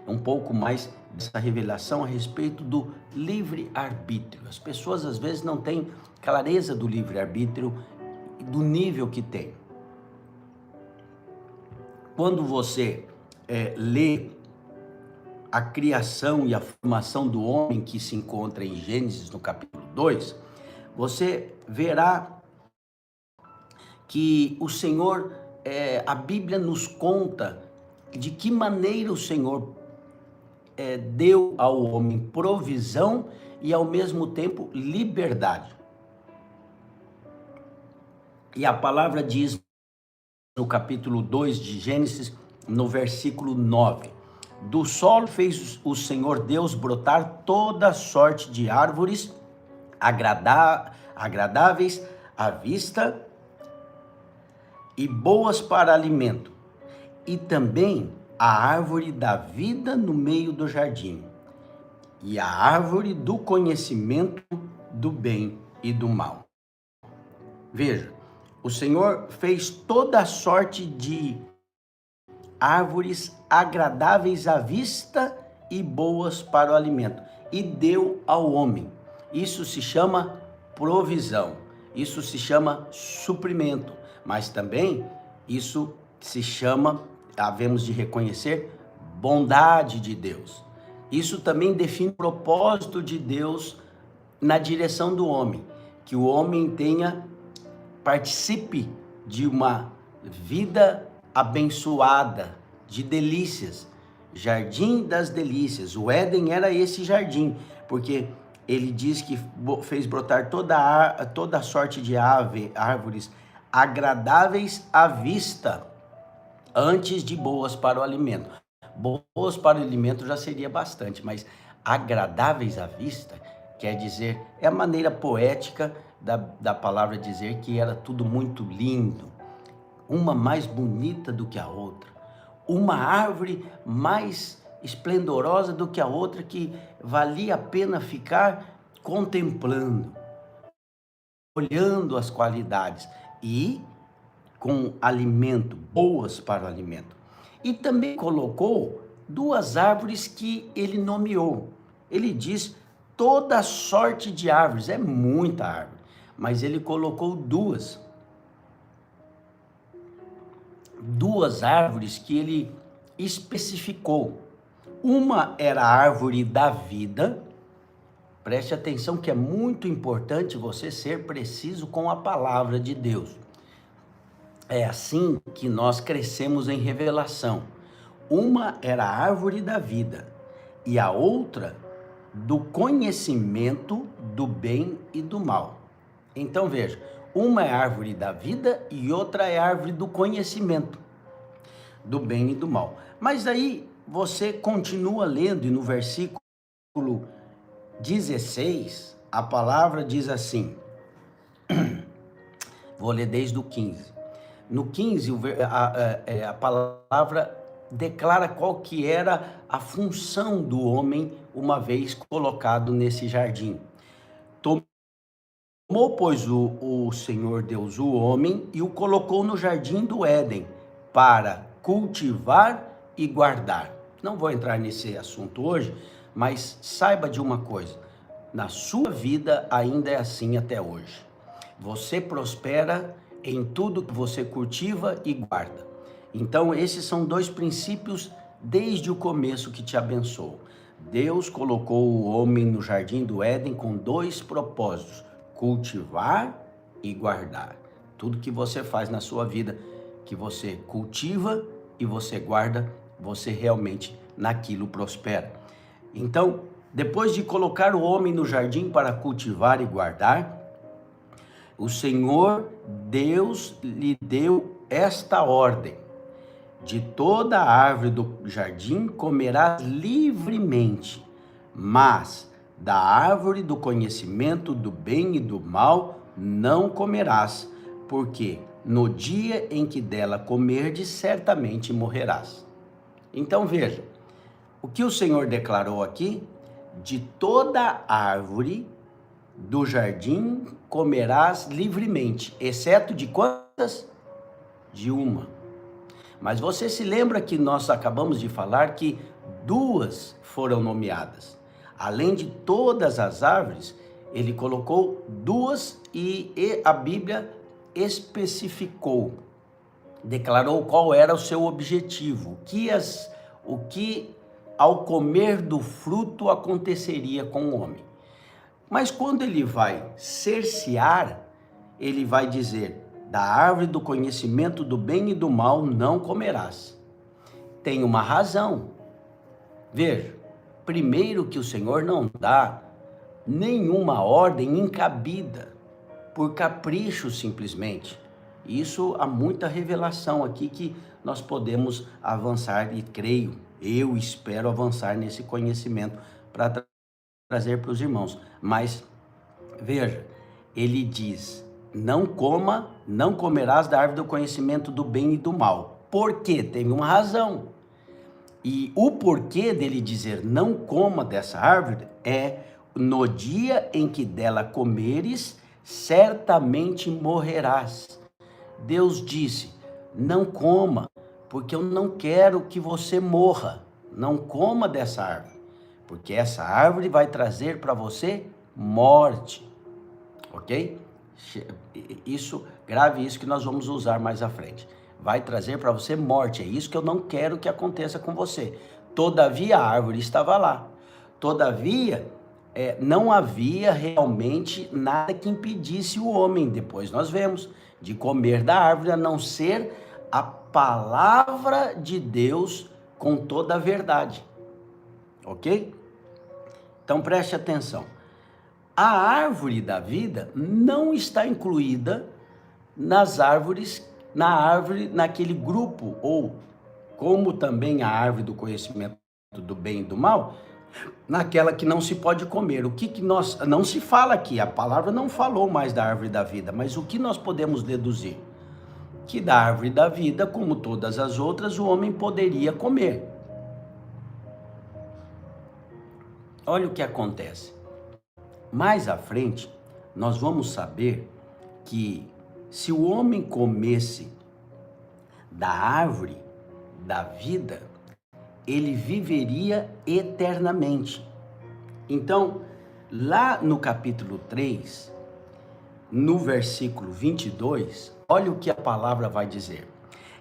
um pouco mais dessa revelação a respeito do livre-arbítrio. As pessoas às vezes não têm clareza do livre-arbítrio e do nível que tem. Quando você lê a criação e a formação do homem que se encontra em Gênesis no capítulo 2, você verá que o Senhor, a Bíblia nos conta de que maneira o Senhor deu ao homem provisão e ao mesmo tempo liberdade. E a palavra diz no capítulo 2 de Gênesis, no versículo 9: do solo fez o Senhor Deus brotar toda sorte de árvores agradáveis à vista e boas para alimento, e também a árvore da vida no meio do jardim, e a árvore do conhecimento do bem e do mal. Veja, o Senhor fez toda a sorte de árvores agradáveis à vista e boas para o alimento, e deu ao homem. Isso se chama provisão, isso se chama suprimento, mas também isso se chama, havemos de reconhecer, bondade de Deus. Isso também define o propósito de Deus na direção do homem, que o homem participe de uma vida abençoada, de delícias, jardim das delícias. O Éden era esse jardim, porque ele diz que fez brotar toda a sorte de árvores agradáveis à vista, antes de boas para o alimento. Boas para o alimento já seria bastante, mas agradáveis à vista quer dizer, é a maneira poética da palavra dizer que era tudo muito lindo, uma mais bonita do que a outra, uma árvore mais esplendorosa do que a outra, que valia a pena ficar contemplando, olhando as qualidades e com alimento, boas para o alimento. E também colocou duas árvores que ele nomeou. Ele diz toda sorte de árvores, é muita árvore, mas ele colocou duas árvores que ele especificou. Uma era a árvore da vida. Preste atenção que é muito importante você ser preciso com a palavra de Deus. É assim que nós crescemos em revelação. Uma era a árvore da vida e a outra do conhecimento do bem e do mal. Então veja, uma é a árvore da vida e outra é a árvore do conhecimento do bem e do mal. Mas aí você continua lendo e no versículo 16, a palavra diz assim, vou ler desde o 15. No 15, a palavra declara qual que era a função do homem uma vez colocado nesse jardim. Tomou, pois, o Senhor Deus o homem e o colocou no jardim do Éden para cultivar e guardar. Não vou entrar nesse assunto hoje, mas saiba de uma coisa, na sua vida ainda é assim até hoje. Você prospera em tudo que você cultiva e guarda. Então esses são dois princípios desde o começo que te abençoam. Deus colocou o homem no jardim do Éden com dois propósitos: cultivar e guardar. Tudo que você faz na sua vida, que você cultiva e você guarda, você realmente naquilo prospera. Então, depois de colocar o homem no jardim para cultivar e guardar, o Senhor Deus lhe deu esta ordem: de toda a árvore do jardim comerás livremente, mas da árvore do conhecimento do bem e do mal não comerás, porque no dia em que dela comerdes, certamente morrerás. Então veja, o que o Senhor declarou aqui: de toda árvore do jardim comerás livremente, exceto de quantas? De uma. Mas você se lembra que nós acabamos de falar que duas foram nomeadas. Além de todas as árvores, ele colocou duas e a Bíblia especificou, declarou qual era o seu objetivo, o que ao comer do fruto aconteceria com o homem. Mas quando ele vai cercear, ele vai dizer: da árvore do conhecimento do bem e do mal não comerás. Tem uma razão. Veja, primeiro que o Senhor não dá nenhuma ordem incabida, por capricho simplesmente. Isso há muita revelação aqui que nós podemos avançar e creio, eu espero avançar nesse conhecimento para trazer para os irmãos. Mas veja, ele diz: não comerás da árvore do conhecimento do bem e do mal. Por quê? Tem uma razão. E o porquê dele dizer não coma dessa árvore é: no dia em que dela comeres, certamente morrerás. Deus disse: não coma, porque eu não quero que você morra. Não coma dessa árvore, porque essa árvore vai trazer para você morte. Ok? Grave isso que nós vamos usar mais à frente. Vai trazer para você morte, é isso que eu não quero que aconteça com você. Todavia a árvore estava lá. Todavia, não havia realmente nada que impedisse o homem, depois nós vemos, de comer da árvore, a não ser a palavra de Deus com toda a verdade. Ok? Então preste atenção. A árvore da vida não está incluída naquele grupo, ou como também a árvore do conhecimento do bem e do mal, naquela que não se pode comer. O que nós, não se fala aqui, a palavra não falou mais da árvore da vida, mas o que nós podemos deduzir? Que da árvore da vida, como todas as outras, o homem poderia comer. Olha o que acontece. Mais à frente, nós vamos saber que se o homem comesse da árvore da vida, ele viveria eternamente. Então, lá no capítulo 3, no versículo 22, olha o que a palavra vai dizer.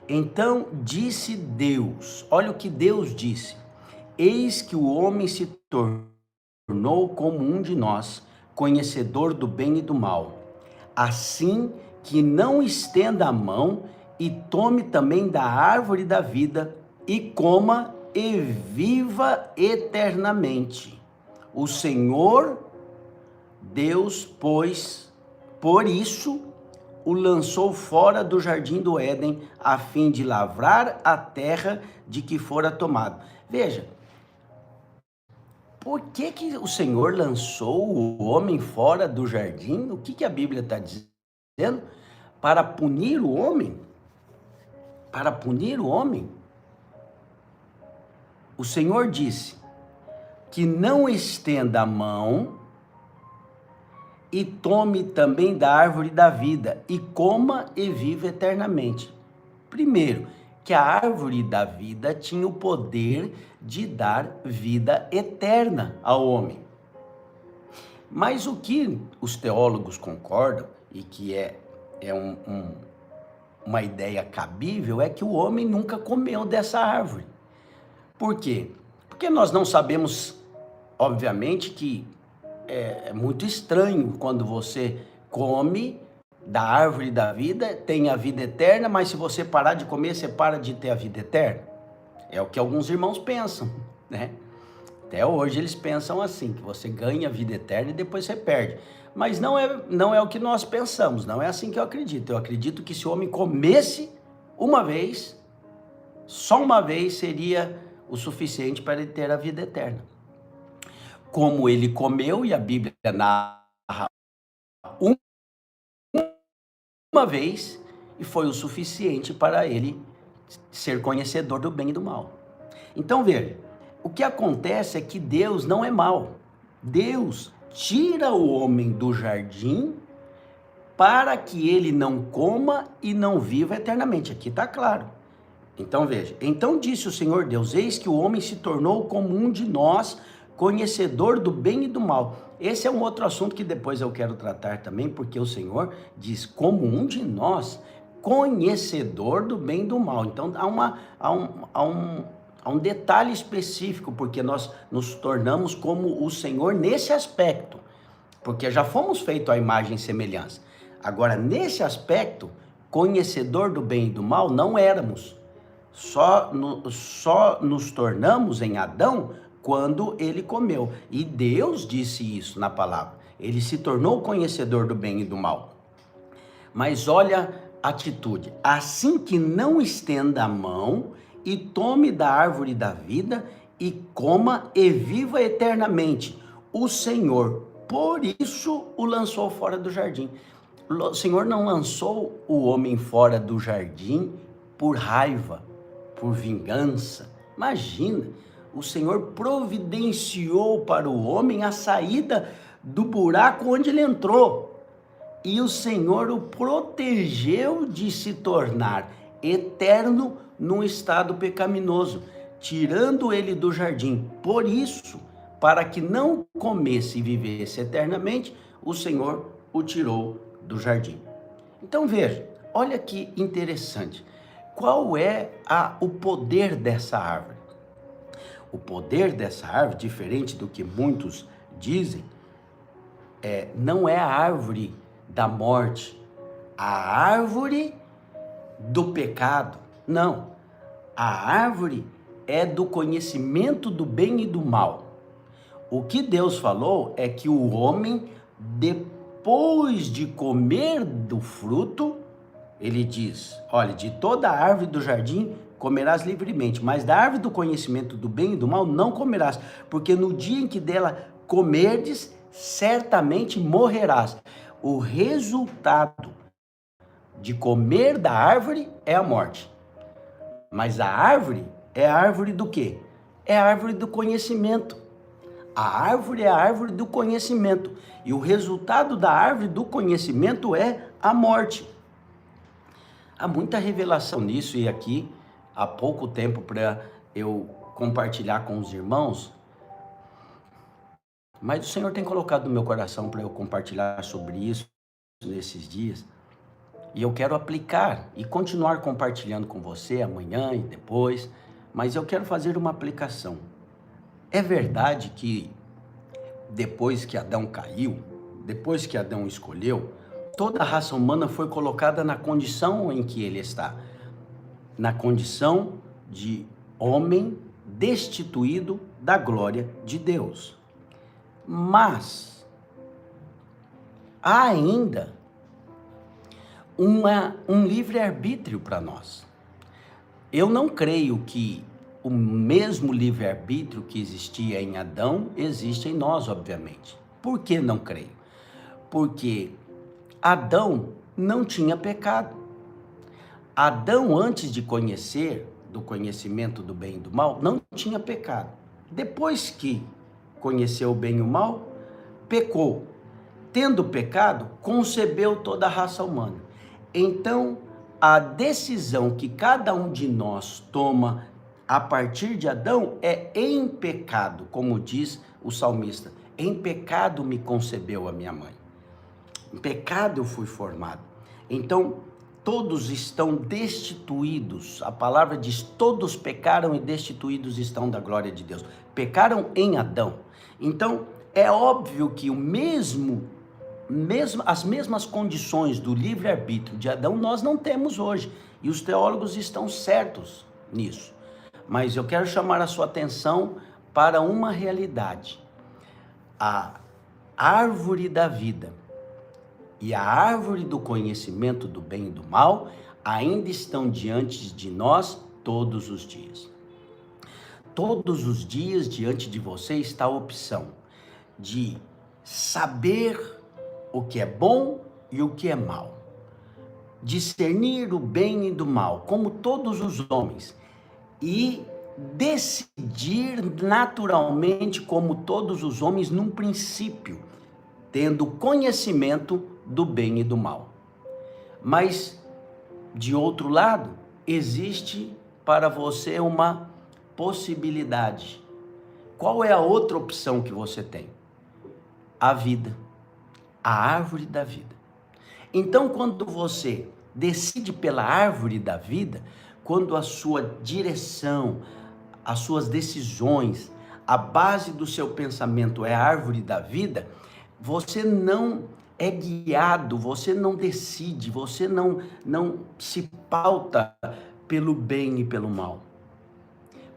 Então disse Deus, olha o que Deus disse: eis que o homem se tornou como um de nós, conhecedor do bem e do mal. Assim que não estenda a mão e tome também da árvore da vida e coma e viva eternamente. O Senhor Deus, pois, por isso o lançou fora do jardim do Éden, a fim de lavrar a terra de que fora tomado. Veja, por que o Senhor lançou o homem fora do jardim? O que a Bíblia está dizendo? Para punir o homem? Para punir o homem? O Senhor disse que não estenda a mão e tome também da árvore da vida e coma e viva eternamente. Primeiro, que a árvore da vida tinha o poder de dar vida eterna ao homem. Mas o que os teólogos concordam, e que é uma ideia cabível, é que o homem nunca comeu dessa árvore. Por quê? Porque nós não sabemos, obviamente, que é muito estranho quando você come da árvore da vida, tem a vida eterna, mas se você parar de comer, você para de ter a vida eterna. É o que alguns irmãos pensam, né? Até hoje eles pensam assim, que você ganha a vida eterna e depois você perde. Mas não é o que nós pensamos, não é assim que eu acredito. Eu acredito que se o homem comesse uma vez, só uma vez seria o suficiente para ele ter a vida eterna. Como ele comeu, e a Bíblia narra uma vez, e foi o suficiente para ele ser conhecedor do bem e do mal. Então veja, o que acontece é que Deus não é mau. Deus tira o homem do jardim para que ele não coma e não viva eternamente. Aqui está claro. Então veja, então disse o Senhor Deus, eis que o homem se tornou como um de nós, conhecedor do bem e do mal. Esse é um outro assunto que depois eu quero tratar também, porque o Senhor diz, como um de nós, conhecedor do bem e do mal. Então há um detalhe específico, porque nós nos tornamos como o Senhor nesse aspecto, porque já fomos feitos à imagem e semelhança. Agora, nesse aspecto, conhecedor do bem e do mal, não éramos. Só nos tornamos em Adão quando ele comeu. E Deus disse isso na palavra. Ele se tornou conhecedor do bem e do mal. Mas olha a atitude. Assim que não estenda a mão e tome da árvore da vida e coma e viva eternamente. O Senhor, por isso, o lançou fora do jardim. O Senhor não lançou o homem fora do jardim por raiva, por vingança. Imagina, o Senhor providenciou para o homem a saída do buraco onde ele entrou. E o Senhor o protegeu de se tornar eterno num estado pecaminoso, tirando ele do jardim. Por isso, para que não comesse e vivesse eternamente, o Senhor o tirou do jardim. Então veja, olha que interessante. Qual é o poder dessa árvore? O poder dessa árvore, diferente do que muitos dizem, não é a árvore da morte, a árvore do pecado. Não, a árvore é do conhecimento do bem e do mal. O que Deus falou é que o homem, depois de comer do fruto, ele diz, olha, de toda a árvore do jardim comerás livremente, mas da árvore do conhecimento do bem e do mal não comerás, porque no dia em que dela comerdes, certamente morrerás. O resultado de comer da árvore é a morte. Mas a árvore é a árvore do quê? É a árvore do conhecimento. A árvore é a árvore do conhecimento. E o resultado da árvore do conhecimento é a morte. Há muita revelação nisso, e aqui há pouco tempo para eu compartilhar com os irmãos, mas o Senhor tem colocado no meu coração para eu compartilhar sobre isso nesses dias, e eu quero aplicar e continuar compartilhando com você amanhã e depois, mas eu quero fazer uma aplicação. É verdade que depois que Adão caiu, depois que Adão escolheu, toda a raça humana foi colocada na condição em que ele está, na condição de homem destituído da glória de Deus. Mas há ainda um livre-arbítrio para nós. Eu não creio que o mesmo livre-arbítrio que existia em Adão existe em nós, obviamente. Por que não creio? Porque Adão não tinha pecado. Adão, antes de conhecer, do conhecimento do bem e do mal, não tinha pecado. Depois que conheceu o bem e o mal, pecou. Tendo pecado, concebeu toda a raça humana. Então, a decisão que cada um de nós toma a partir de Adão é em pecado, como diz o salmista. Em pecado me concebeu a minha mãe. Em pecado eu fui formado. Então, todos estão destituídos. A palavra diz, todos pecaram e destituídos estão da glória de Deus. Pecaram em Adão. Então, é óbvio que as mesmas condições do livre-arbítrio de Adão nós não temos hoje. E os teólogos estão certos nisso. Mas eu quero chamar a sua atenção para uma realidade. A árvore da vida e a árvore do conhecimento do bem e do mal ainda estão diante de nós todos os dias. Todos os dias diante de você está a opção de saber o que é bom e o que é mal. Discernir o bem e do mal, como todos os homens. E decidir naturalmente, como todos os homens, num princípio, tendo conhecimento do bem e do mal. Mas, de outro lado, existe para você uma possibilidade. Qual é a outra opção que você tem? A vida, a árvore da vida. Então, quando você decide pela árvore da vida, quando a sua direção, as suas decisões, a base do seu pensamento é a árvore da vida, você não é guiado, você não decide, você não se pauta pelo bem e pelo mal.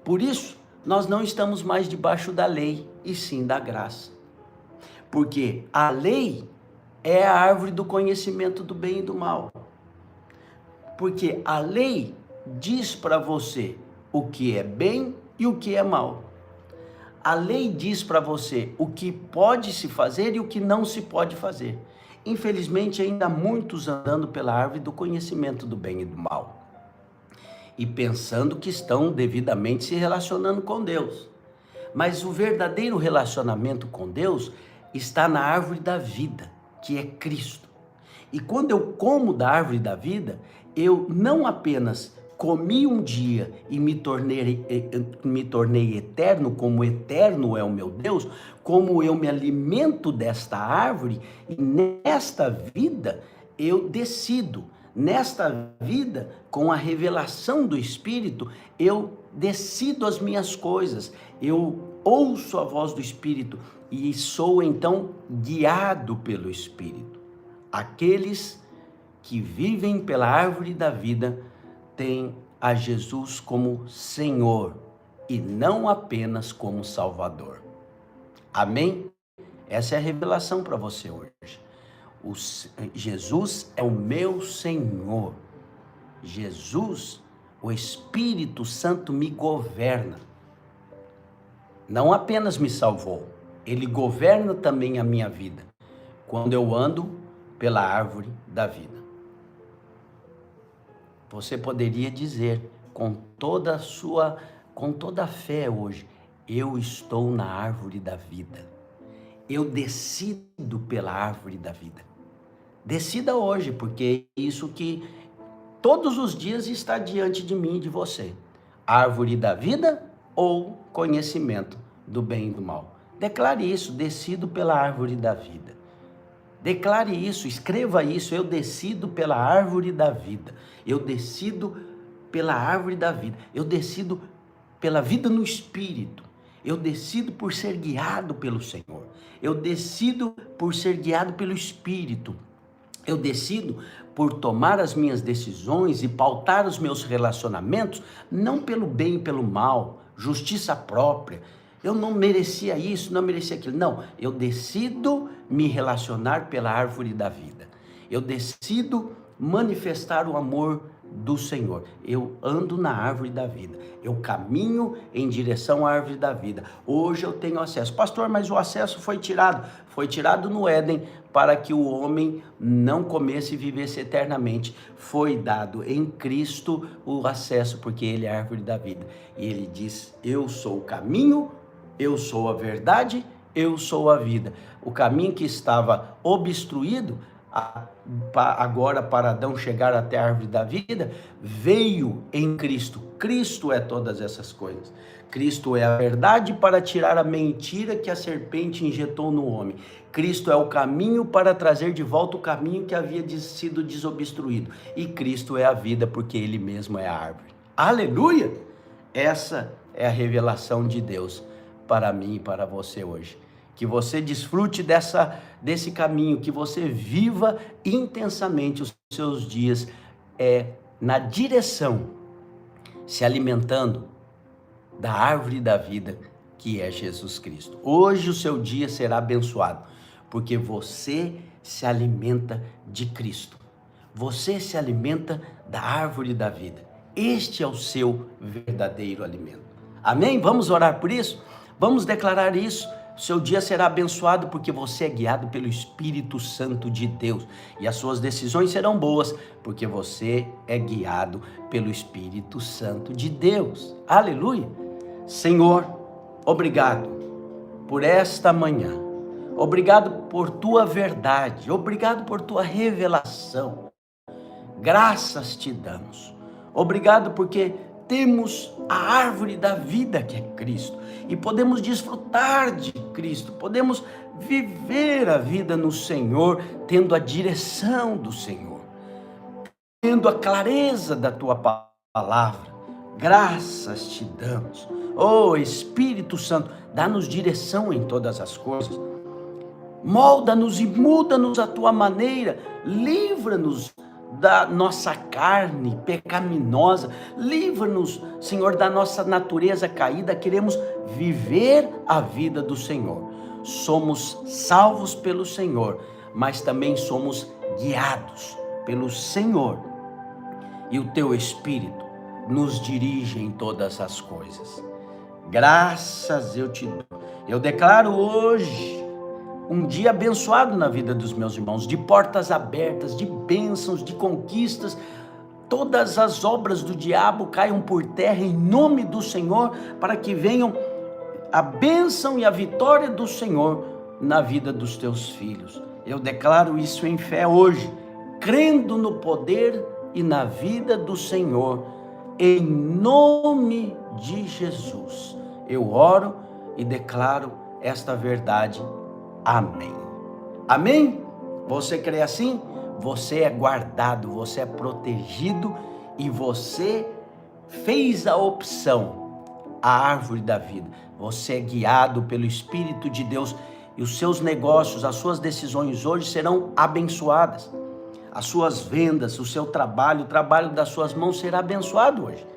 Por isso, nós não estamos mais debaixo da lei, e sim da graça. Porque a lei é a árvore do conhecimento do bem e do mal. Porque a lei diz para você o que é bem e o que é mal. A lei diz para você o que pode se fazer e o que não se pode fazer. Infelizmente, ainda há muitos andando pela árvore do conhecimento do bem e do mal. E pensando que estão devidamente se relacionando com Deus. Mas o verdadeiro relacionamento com Deus está na árvore da vida, que é Cristo. E quando eu como da árvore da vida, eu não apenas comi um dia e me tornei eterno, como eterno é o meu Deus, como eu me alimento desta árvore, e nesta vida eu decido. Nesta vida, com a revelação do Espírito, eu decido as minhas coisas, eu ouço a voz do Espírito e sou então guiado pelo Espírito. Aqueles que vivem pela árvore da vida têm a Jesus como Senhor e não apenas como Salvador. Amém? Essa é a revelação para você hoje. Jesus é o meu Senhor. Jesus, o Espírito Santo me governa. Não apenas me salvou, ele governa também a minha vida, quando eu ando pela árvore da vida. Você poderia dizer com toda a fé hoje: eu estou na árvore da vida. Eu decido pela árvore da vida. Decida hoje, porque é isso que todos os dias está diante de mim e de você. Árvore da vida ou conhecimento do bem e do mal. Declare isso: decido pela árvore da vida. Declare isso, escreva isso: eu decido pela árvore da vida. Eu decido pela árvore da vida. Eu decido pela vida no Espírito. Eu decido por ser guiado pelo Senhor. Eu decido por ser guiado pelo Espírito. Eu decido por tomar as minhas decisões e pautar os meus relacionamentos, não pelo bem e pelo mal, justiça própria. Eu não merecia isso, não merecia aquilo. Não, eu decido me relacionar pela árvore da vida. Eu decido manifestar o amor do Senhor. Eu ando na árvore da vida. Eu caminho em direção à árvore da vida. Hoje eu tenho acesso. Pastor, mas o acesso foi tirado. Foi tirado no Éden para que o homem não comesse e vivesse eternamente. Foi dado em Cristo o acesso, porque ele é a árvore da vida. E ele diz: eu sou o caminho, eu sou a verdade, eu sou a vida. O caminho que estava obstruído, agora para Adão chegar até a árvore da vida, veio em Cristo. Cristo é todas essas coisas. Cristo é a verdade para tirar a mentira que a serpente injetou no homem. Cristo é o caminho para trazer de volta o caminho que havia sido desobstruído. E Cristo é a vida, porque ele mesmo é a árvore. Aleluia! Essa é a revelação de Deus para mim e para você hoje. Que você desfrute desse caminho, que você viva intensamente os seus dias na direção, se alimentando da árvore da vida, que é Jesus Cristo. Hoje o seu dia será abençoado, porque você se alimenta de Cristo. Você se alimenta da árvore da vida. Este é o seu verdadeiro alimento. Amém? Vamos orar por isso? Vamos declarar isso. Seu dia será abençoado porque você é guiado pelo Espírito Santo de Deus. E as suas decisões serão boas porque você é guiado pelo Espírito Santo de Deus. Aleluia! Senhor, obrigado por esta manhã. Obrigado por tua verdade. Obrigado por tua revelação. Graças te damos. Obrigado porque temos a árvore da vida, que é Cristo, e podemos desfrutar de Cristo, podemos viver a vida no Senhor, tendo a direção do Senhor, tendo a clareza da tua palavra. Graças te damos, oh Espírito Santo, dá-nos direção em todas as coisas, molda-nos e muda-nos à tua maneira, livra-nos da nossa carne pecaminosa, livra-nos, Senhor, da nossa natureza caída. Queremos viver a vida do Senhor. Somos salvos pelo Senhor, mas também somos guiados pelo Senhor, e o teu Espírito nos dirige em todas as coisas. Graças eu te dou. Eu declaro hoje um dia abençoado na vida dos meus irmãos, de portas abertas, de bênçãos, de conquistas. Todas as obras do diabo caiam por terra em nome do Senhor, para que venham a bênção e a vitória do Senhor na vida dos teus filhos. Eu declaro isso em fé hoje, crendo no poder e na vida do Senhor, em nome de Jesus. Eu oro e declaro esta verdade. Amém. Amém? Você crê assim? Você é guardado, você é protegido e você fez a opção, a árvore da vida. Você é guiado pelo Espírito de Deus e os seus negócios, as suas decisões hoje serão abençoadas. As suas vendas, o seu trabalho, o trabalho das suas mãos será abençoado hoje,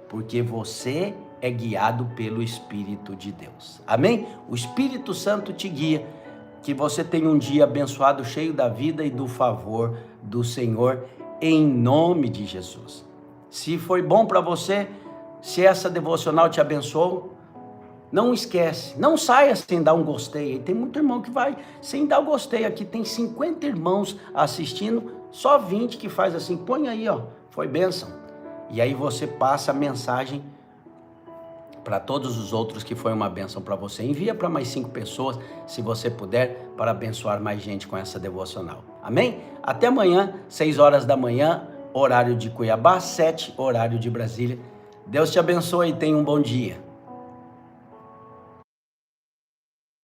porque você é guiado pelo Espírito de Deus. Amém? O Espírito Santo te guia. Que você tenha um dia abençoado, cheio da vida e do favor do Senhor, em nome de Jesus. Se foi bom para você, se essa devocional te abençoou, não esquece, não saia sem dar um gostei. Tem muito irmão que vai sem dar o gostei. Aqui tem 50 irmãos assistindo, só 20 que faz assim, põe aí, ó, foi bênção. E aí você passa a mensagem para todos os outros que foi uma bênção para você. Envia para mais 5 pessoas, se você puder, para abençoar mais gente com essa devocional. Amém? Até amanhã, 6 horas da manhã, horário de Cuiabá, 7, horário de Brasília. Deus te abençoe e tenha um bom dia.